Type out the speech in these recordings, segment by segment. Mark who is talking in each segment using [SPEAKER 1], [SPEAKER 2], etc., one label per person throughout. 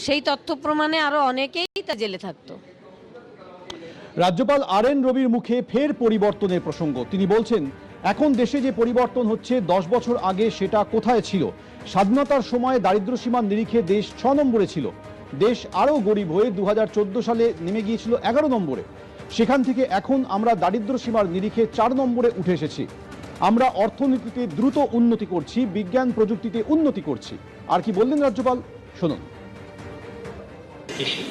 [SPEAKER 1] সেই তথ্য প্রমাণে আরো অনেকেই তা জেলে থাকতো।
[SPEAKER 2] রাজ্যপাল RN রবির মুখে ফের পরিবর্তনের প্রসঙ্গ। তিনি বলছেন, এখন দেশে যে পরিবর্তন হচ্ছে 10 বছর আগে সেটা কোথায় ছিল? স্বাধীনতার সময় দারিদ্র্যসীমার নিরিখে দেশ 6 নম্বরে ছিল। দেশ আরও গরিব হয়ে 2014 সালে নেমে গিয়েছিল 11 নম্বরে। সেখান থেকে এখন আমরা দারিদ্র্যসীমার নিরিখে 4 নম্বরে উঠে এসেছি। আমরা অর্থনীতিতে দ্রুত উন্নতি করছি, বিজ্ঞান প্রযুক্তিতে উন্নতি করছি। আর কি বললেন রাজ্যপাল, শুনুন।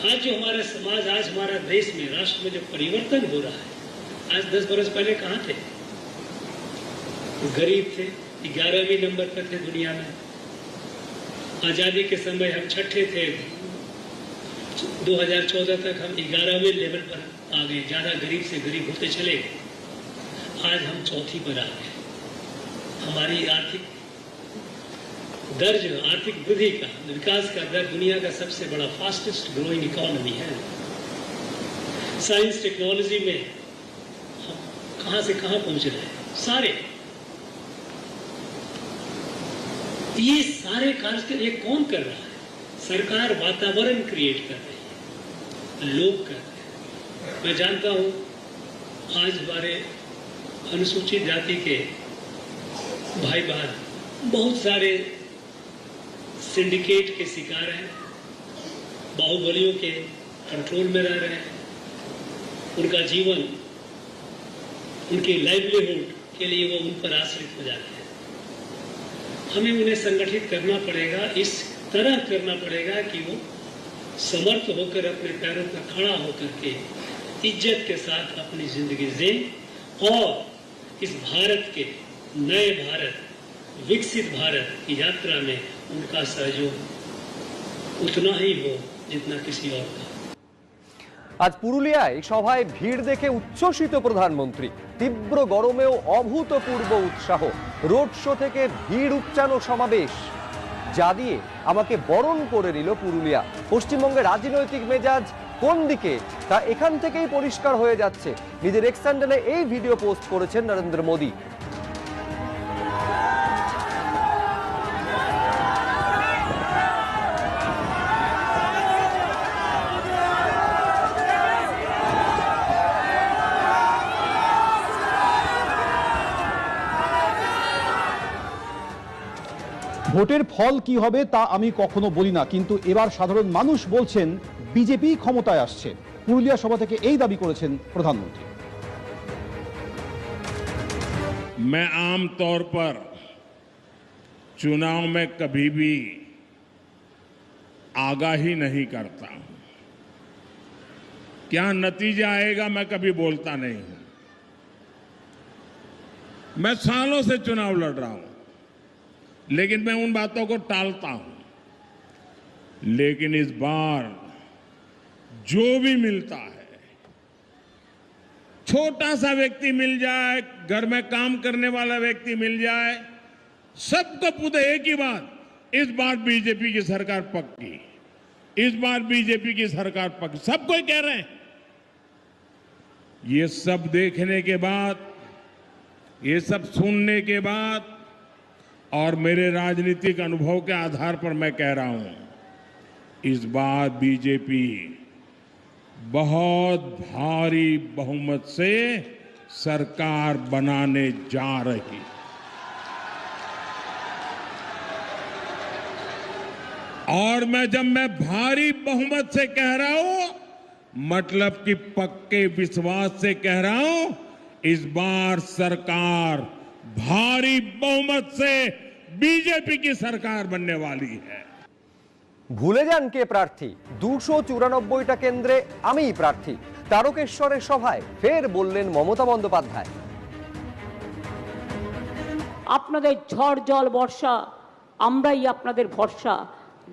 [SPEAKER 3] आज जो हमारा समाज, आज हमारा देश में, राष्ट्र में जो परिवर्तन हो रहा है, आज 10 बरस पहले कहाँ थे? गरीब थे, 11वें नंबर पर थे दुनिया में। आजादी के समय हम छठे थे, 2014 तक हम 11वें लेवल पर आ गए, ज्यादा गरीब से गरीब होते चले। आज हम चौथी पर आ गए। हमारी आर्थिक दर जो आर्थिक वृद्धि का, विकास का दर दुनिया का सबसे बड़ा फास्टेस्ट ग्रोइंग इकोनॉमी है। साइंस टेक्नोलॉजी में हम कहां से कहां पहुंच रहे हैं सारे। ये सारे कार्य ये कौन कर रहा है? सरकार वातावरण क्रिएट कर रही है, लोग कर रहे हैं। मैं जानता हूं आज हमारे अनुसूचित जाति के भाई बहन बहुत सारे सिंडिकेट के शिकार हैं, बाहुबलियों के कंट्रोल में रह रहे हैं। उनका जीवन, उनकी लाइवलीहुड के लिए वो उन पर आश्रित हो जाते हैं। हमें उन्हें संगठित करना पड़ेगा, इस तरह करना पड़ेगा कि वो समर्थ होकर अपने पैरों पर खड़ा होकर के इज्जत के साथ अपनी जिंदगी जिए और इस भारत के नए भारत, विकसित भारत की यात्रा में उनका सहयोग उतना ही हो जितना किसी और का।
[SPEAKER 4] আজ পুরুলিয়ায় সভায় ভিড় দেখে উচ্ছ্বসিত প্রধানমন্ত্রী। তীব্র গরমেও অভূতপূর্ব উৎসাহ। রোড শো থেকে ভিড় উপচানো সমাবেশ, যা দিয়ে আমাকে বরণ করে নিল পুরুলিয়া। পশ্চিমবঙ্গের রাজনৈতিক মেজাজ কোন দিকে তা এখান থেকেই পরিষ্কার হয়ে যাচ্ছে। নিজের এক্স হ্যান্ডেলে এই ভিডিও পোস্ট করেছেন নরেন্দ্র মোদী।
[SPEAKER 2] ভোটের ফল কি হবে তা আমি কখনো বলি না, কিন্তু এবার সাধারণ মানুষ বলছেন বিজেপি ক্ষমতায় আসছে। পুরুলিয়া সভা থেকে এই দাবি করেছেন প্রধানমন্ত্রী।
[SPEAKER 5] मैं आम तौर पर चुनाव में कभी भी आगाही नहीं करता हूं। क्या नतीजा आएगा मैं कभी बोलता नहीं हूं। मैं सालों से चुनाव लड़ रहा हूं, लेकिन मैं उन बातों को टालता हूं। लेकिन इस बार जो भी मिलता है, छोटा सा व्यक्ति मिल जाए, घर में काम करने वाला व्यक्ति मिल जाए, सबको पूछे एक ही बात, इस बार बीजेपी की सरकार पक्की, इस बार बीजेपी की सरकार पक्की, सब कोई कह रहे हैं। ये सब देखने के बाद, ये सब सुनने के बाद और मेरे राजनीतिक अनुभव के आधार पर मैं कह रहा हूं, इस बार बीजेपी बहुत भारी बहुमत से सरकार बनाने जा रही। और जब मैं भारी बहुमत से कह रहा हूं, मतलब कि पक्के विश्वास से कह रहा हूं, इस बार सरकार भारी बहुमत से बीजेपी की सरकार बनने वाली है।
[SPEAKER 4] ভুলে যান কে প্রার্থী, 294টা কেন্দ্রে আমিই প্রার্থী। তারকেশ্বরের সভায় ফের বললেন মমতা বন্দ্যোপাধ্যায়।
[SPEAKER 6] আপনাদের ঝড় জল বর্ষা, আমরাই আপনাদের ভরসা।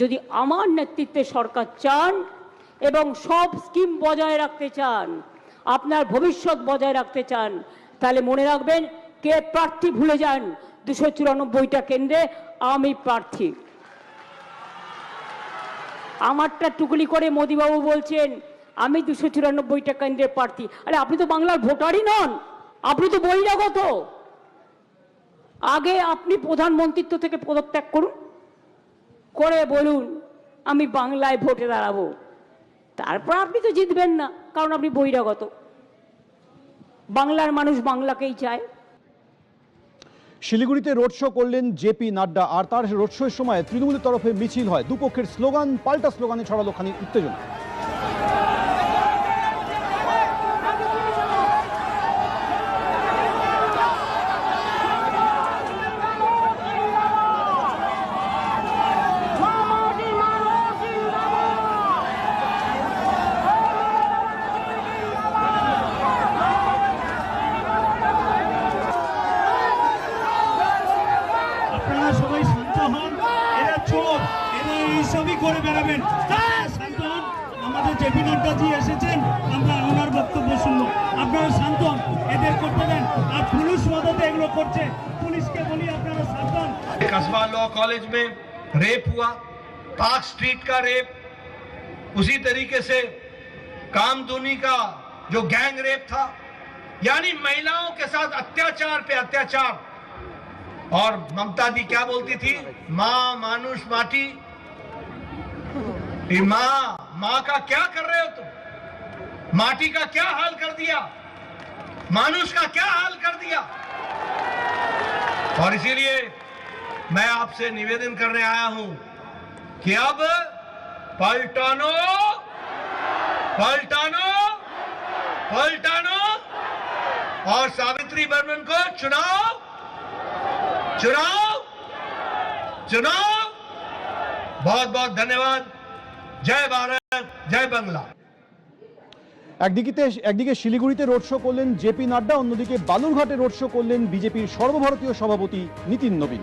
[SPEAKER 6] যদি আমার নেতৃত্বে সরকার চান এবং সব স্কিম বজায় রাখতে চান, আপনার ভবিষ্যৎ বজায় রাখতে চান, তাহলে মনে রাখবেন কে প্রার্থী ভুলে যান। 294টা কেন্দ্রে আমি প্রার্থী। আমারটা টুকলি করে মোদিবাবু বলছেন আমি 294টা কেন্দ্রের প্রার্থী। আরে আপনি তো বাংলার ভোটারই নন, আপনি তো বহিরাগত। আগে আপনি প্রধানমন্ত্রিত্ব থেকে পদত্যাগ করুন, করে বলুন আমি বাংলায় ভোটে দাঁড়াবো, তারপর আপনি তো জিতবেন না, কারণ আপনি বহিরাগত। বাংলার মানুষ বাংলাকেই চায়।
[SPEAKER 2] শিলিগুড়িতে রোড শো করলেন জেপি নাড্ডা, আর তার রোড শোয়ের সময় তৃণমূলের তরফে মিছিল হয়। দুপক্ষের স্লোগান পাল্টা স্লোগানে ছড়ালো খানিক উত্তেজনা।
[SPEAKER 7] আপনারা সবাই শান্ত হন, এরা চোর, এরা এইসবই করে বেড়াবেন। শান্ত হন, আমাদের জেপি নাড্ডাজি এসেছেন, আমরা ওনার বক্তব্য শুনবো। আপনারা শান্ত হন, এদের করতে দেন। আর পুলিশ মদতে এগুলো করছে, পুলিশকে বলি আপনারা শান্ত হন।
[SPEAKER 8] कस्बा लॉ कॉलेज में रेप हुआ, पार्क स्ट्रीट का रेप, उसी तरीके से कामदुनी का जो गैंग रेप था, यानी महिलाओं के साथ अत्याचार पे अत्याचार। और ममता दी क्या बोलती थी, मां मानुष माटी। मां का क्या कर रहे हो तुम? माटी का क्या हाल कर दिया, मानुष का क्या हाल कर दिया। और इसीलिए मैं आपसे निवेदन करने आया हूं कि अब पलटानो पलटानो पलटानो और सावित्री बर्मन को चुनाव चुनाव चुनाव। बहुत बहुत धन्यवाद। जय भारत, जय बांग्ला।
[SPEAKER 2] একদিকে শিলিগুড়িতে রোড শো করলেন জেপি নাড্ডা, অন্যদিকে বালুরঘাটে রোড শো করলেন বিজেপির সর্বভারতীয় সভাপতি নিতিন নবীন।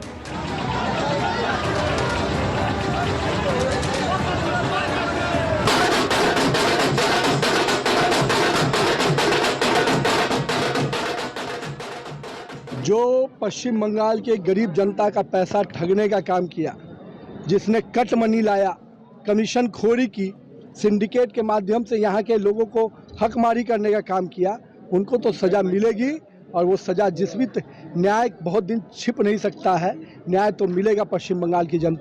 [SPEAKER 9] जो पश्चिम बंगाल के गरीब जनता का पैसा ठगने का काम किया, जिसने कट मनी लाया, कमीशन खोरी की, सिंडिकेट के माध्यम से यहाँ के लोगों को हकमारी करने का काम किया, उनको तो सज़ा मिलेगी। और वो सज़ा जिस भी न्याय बहुत दिन छिप नहीं सकता है, न्याय तो मिलेगा पश्चिम बंगाल की जनता।